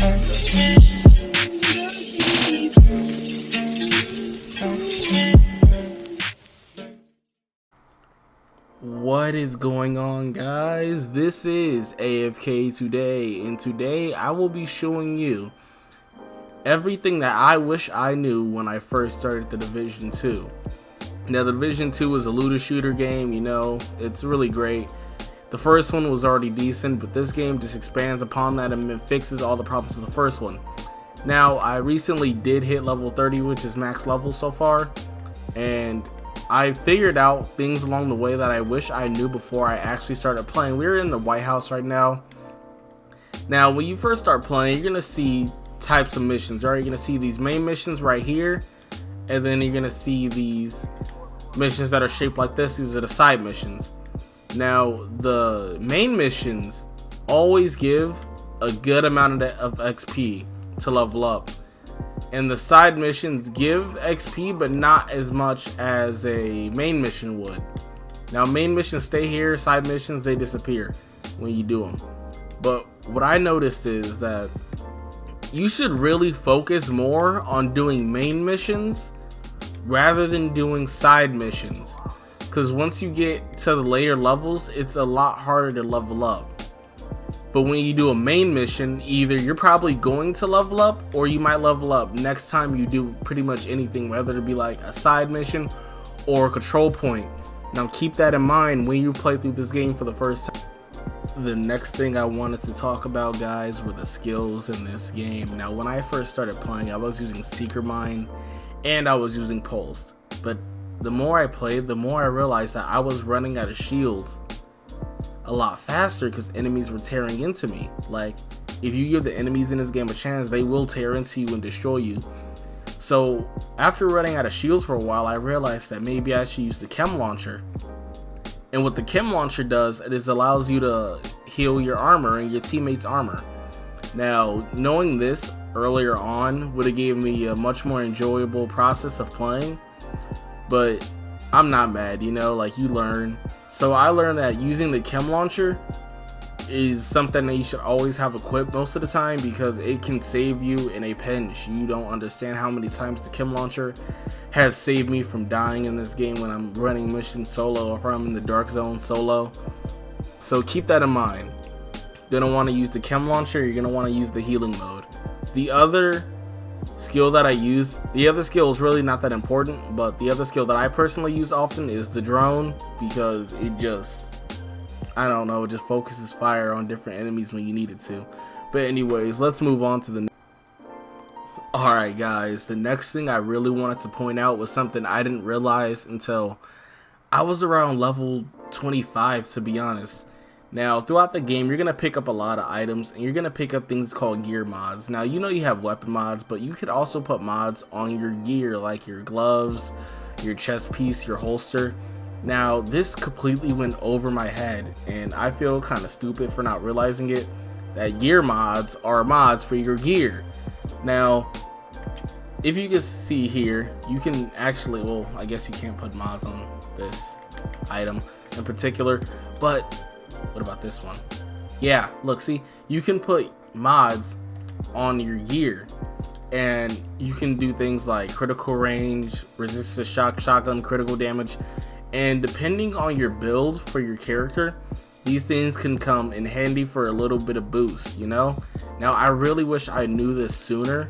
What is going on, guys? This is AFK Today, and today I will be showing you everything that I wish I knew when I first started The Division 2. Now, The Division 2 is a looter shooter game, you know, it's really great. The first one was already decent, but this game just expands upon that and fixes all the problems of the first one. Now, I recently did hit level 30, which is max level so far, and I figured out things along the way that I wish I knew before I actually started playing. We're in the White House right now. Now, when you first start playing, you're going to see types of missions, right? You're going to see these main missions right here, and then you're going to see these missions that are shaped like this. These are the side missions. Now, the main missions always give a good amount of XP to level up. And the side missions give XP, but not as much as a main mission would. Now, main missions stay here, side missions, they disappear when you do them. But what I noticed is that you should really focus more on doing main missions rather than doing side missions. Because once you get to the later levels, it's a lot harder to level up. But when you do a main mission, either you're probably going to level up, or you might level up next time you do pretty much anything, whether it be like a side mission or a control point. Now keep that in mind when you play through this game for the first time. The next thing I wanted to talk about, guys, were the skills in this game. Now, when I first started playing, I was using Seeker Mine and I was using Pulse. But the more I played, the more I realized that I was running out of shields a lot faster because enemies were tearing into me. Like, if you give the enemies in this game a chance, they will tear into you and destroy you. So after running out of shields for a while, I realized that maybe I should use the Chem Launcher. And what the Chem Launcher does, it is allows you to heal your armor and your teammates' armor. Now, knowing this earlier on would have given me a much more enjoyable process of playing, but I'm not mad, you know, like, you learn. So I learned that using the Chem Launcher is something that you should always have equipped most of the time, because it can save you in a pinch. You don't understand how many times the Chem Launcher has saved me from dying in this game when I'm running missions solo, or if I'm in the dark zone solo. So keep that in mind. You're going to want to use the Chem Launcher, you're going to want to use the healing mode. The other skill that I use, the other skill is really not that important, but the other skill that I personally use often is the drone, because it just, I don't know, it just focuses fire on different enemies when you need it to. But anyways, let's move on to the Alright, guys, the next thing I really wanted to point out was something I didn't realize until I was around level 25, to be honest. Now, throughout the game, you're going to pick up a lot of items, and you're going to pick up things called gear mods. Now, you know you have weapon mods, but you could also put mods on your gear, like your gloves, your chest piece, your holster. Now, this completely went over my head, and I feel kind of stupid for not realizing it, that gear mods are mods for your gear. Now, if you can see here, you can actually, well, I guess you can't put mods on this item in particular, but what about this one? Yeah, look, see, you can put mods on your gear, and you can do things like critical range, resist to shock, shotgun, critical damage, and depending on your build for your character, these things can come in handy for a little bit of boost, you know? Now, I really wish I knew this sooner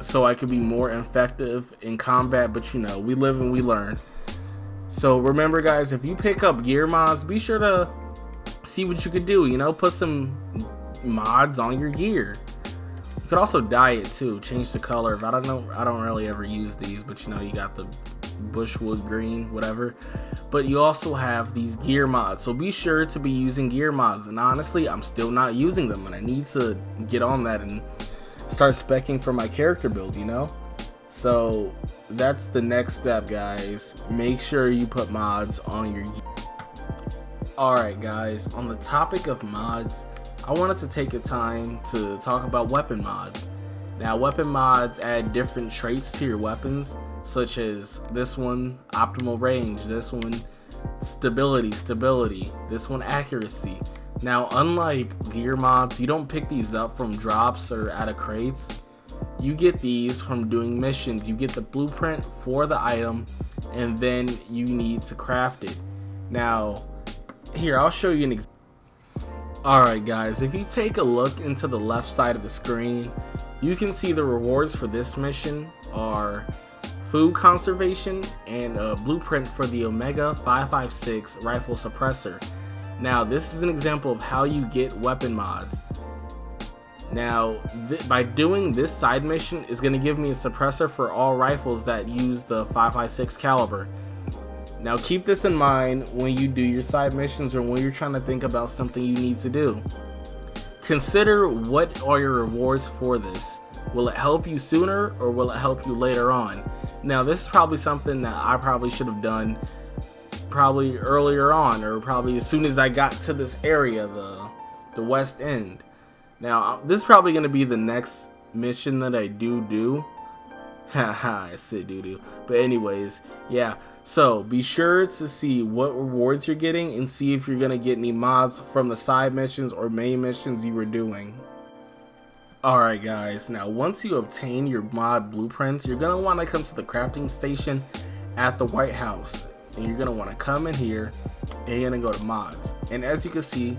so I could be more effective in combat, but you know, we live and we learn. So remember, guys, if you pick up gear mods, be sure to see what you could do, you know, put some mods on your gear. You could also dye it too, change the color. I don't know, I don't really ever use these, but you know, you got the bushwood green, whatever. But you also have these gear mods, so be sure to be using gear mods. And honestly, I'm still not using them, and I need to get on that and start speccing for my character build, you know. So that's the next step, guys. Make sure you put mods on your gear. Alright, guys, on the topic of mods, I wanted to take a time to talk about weapon mods. Now, weapon mods add different traits to your weapons, such as this one, optimal range, this one, stability, this one, accuracy, Now, unlike gear mods, you don't pick these up from drops or out of crates. You get these from doing missions. You get the blueprint for the item, and then you need to craft it. Now, here, I'll show you an example. Alright guys, if you take a look into the left side of the screen, you can see the rewards for this mission are food conservation and a blueprint for the Omega 556 rifle suppressor. Now, this is an example of how you get weapon mods. Now, by doing this side mission is going to give me a suppressor for all rifles that use the 556 caliber. Now, keep this in mind when you do your side missions or when you're trying to think about something you need to do. Consider what are your rewards for this. Will it help you sooner or will it help you later on? Now, this is probably something that I probably should have done probably earlier on, or probably as soon as I got to this area, the West End. Now, this is probably going to be the next mission that I do. Haha, I said do. But anyways, yeah. So be sure to see what rewards you're getting and see if you're going to get any mods from the side missions or main missions you were doing. Alright guys, now once you obtain your mod blueprints, you're going to want to come to the crafting station at the White House. And you're going to want to come in here and you're going to go to mods. And as you can see,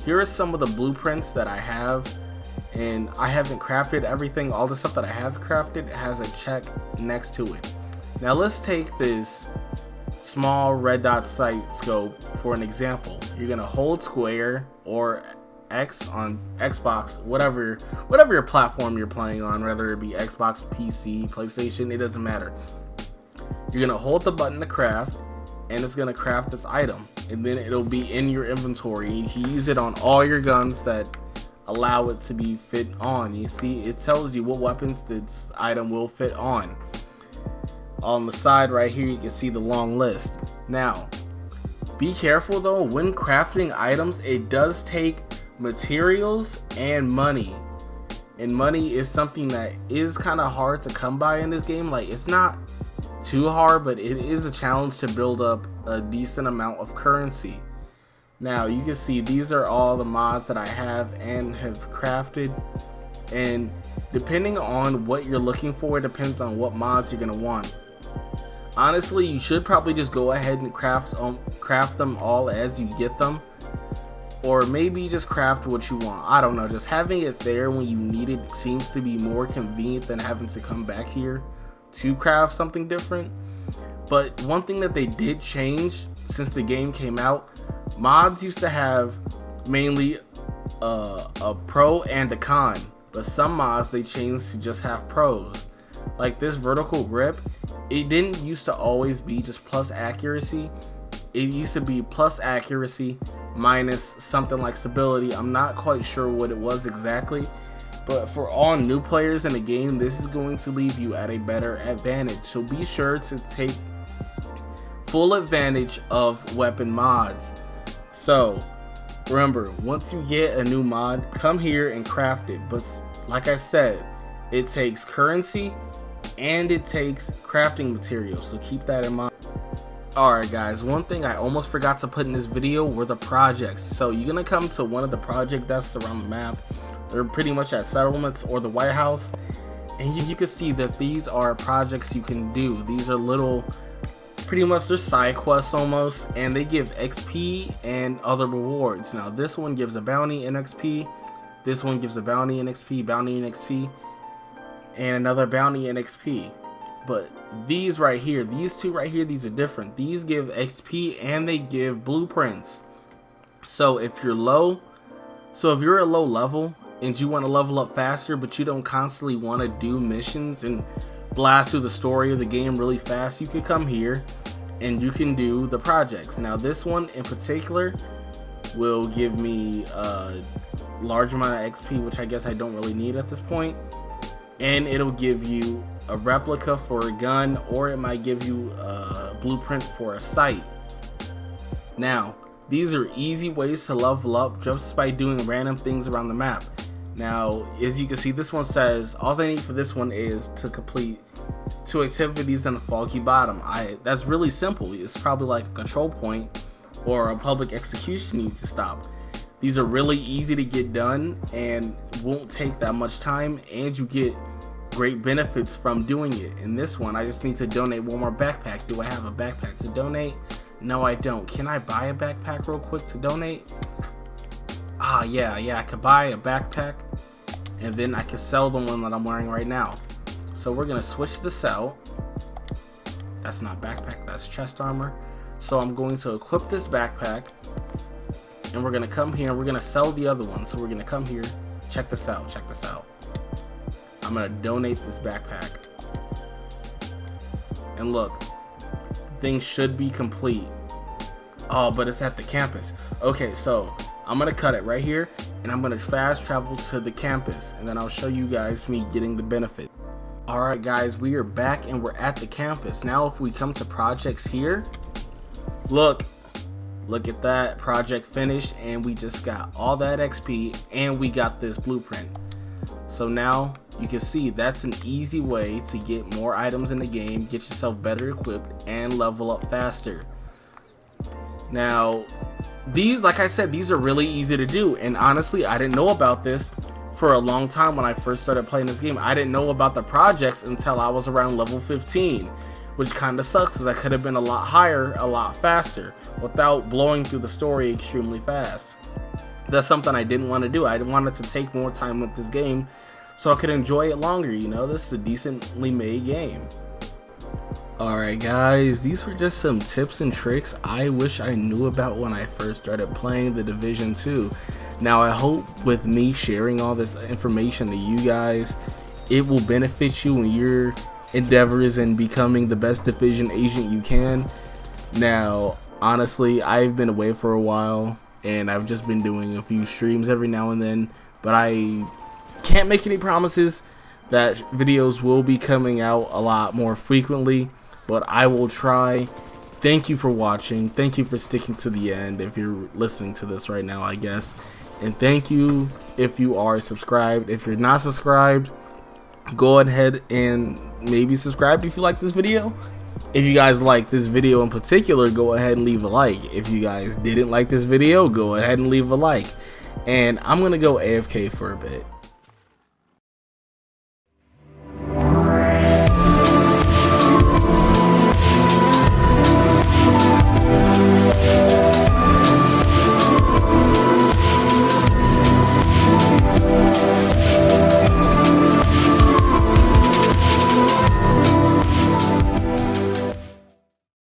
here are some of the blueprints that I have. And I haven't crafted everything. All the stuff that I have crafted has a check next to it. Now let's take this small red dot sight scope for an example. You're going to hold square or X on Xbox, whatever your platform you're playing on, whether it be Xbox, PC, PlayStation, it doesn't matter. You're gonna hold the button to craft, and it's gonna craft this item, and then it'll be in your inventory. You can use it on all your guns that allow it to be fit on. You see, it tells you what weapons this item will fit on. On the side right here, you can see the long list. Now, be careful though, when crafting items, it does take materials and money, and money is something that is kind of hard to come by in this game. Like, it's not too hard, but it is a challenge to build up a decent amount of currency. Now you can see these are all the mods that I have and have crafted, and depending on what you're looking for, it depends on what mods you're gonna want. Honestly, you should probably just go ahead and craft them all as you get them. Or maybe just craft what you want. I don't know, just having it there when you need it seems to be more convenient than having to come back here to craft something different. But one thing that they did change since the game came out, mods used to have mainly a pro and a con, but some mods they changed to just have pros. Like this vertical grip, it didn't used to always be just plus accuracy. It used to be plus accuracy minus something like stability. I'm not quite sure what it was exactly, but for all new players in the game, this is going to leave you at a better advantage. So be sure to take full advantage of weapon mods. So remember, once you get a new mod, come here and craft it. But like I said, it takes currency and it takes crafting materials, so keep that in mind. Alright guys, one thing I almost forgot to put in this video were the projects. So you're gonna come to one of the project desks around the map. They're pretty much at settlements or the White House, and you can see that these are projects you can do. These are little, pretty much they're side quests almost, and they give XP and other rewards. Now this one gives a bounty and XP, this one gives a bounty and XP, and another bounty and XP. But these right here, these two right here, these are different. These give XP and they give blueprints. So if you're a low level and you want to level up faster, but you don't constantly want to do missions and blast through the story of the game really fast, you can come here and you can do the projects. Now this one in particular will give me a large amount of XP, which I guess I don't really need at this point. And it'll give you a replica for a gun, or it might give you a blueprint for a sight. Now, these are easy ways to level up just by doing random things around the map. Now, as you can see, this one says, all I need for this one is to complete 2 activities in the Foggy Bottom. That's really simple. It's probably like a control point or a public execution you need to stop. These are really easy to get done and won't take that much time, and you get great benefits from doing it. In this one, I just need to donate one more backpack. Do I have a backpack to donate? No, I don't. Can I buy a backpack real quick to donate? Yeah, I could buy a backpack, and then I can sell the one that I'm wearing right now. So we're gonna switch the sell. That's not backpack, that's chest armor. So I'm going to equip this backpack, and we're gonna come here and we're gonna sell the other one. So we're gonna come here, check this out, check this out. I'm gonna donate this backpack, and look, things should be complete. Oh, but it's at the campus. Okay, so I'm gonna cut it right here, and I'm gonna fast travel to the campus, and then I'll show you guys me getting the benefit. Alright guys, we are back and we're at the campus. Now if we come to projects here, look at that, project finished, and we just got all that XP, and we got this blueprint. So now you can see that's an easy way to get more items in the game, get yourself better equipped, and level up faster. Now these, like I said, these are really easy to do, and honestly I didn't know about this for a long time. When I first started playing this game, I didn't know about the projects until I was around level 15, which kind of sucks because I could have been a lot higher, a lot faster, without blowing through the story extremely fast. That's something I didn't want to do. I wanted to take more time with this game so I could enjoy it longer. You know, this is a decently made game. Alright guys, these were just some tips and tricks I wish I knew about when I first started playing The Division 2. Now I hope with me sharing all this information to you guys, it will benefit you in your endeavors in becoming the best Division agent you can. Now honestly, I've been away for a while and I've just been doing a few streams every now and then, but I can't make any promises that videos will be coming out a lot more frequently, but I will try. Thank you for watching. Thank you for sticking to the end if you're listening to this right now, I guess. And thank you if you are subscribed. If you're not subscribed, go ahead and maybe subscribe if you like this video. If you guys like this video in particular, go ahead and leave a like. If you guys didn't like this video, go ahead and leave a like. And I'm gonna go AFK for a bit.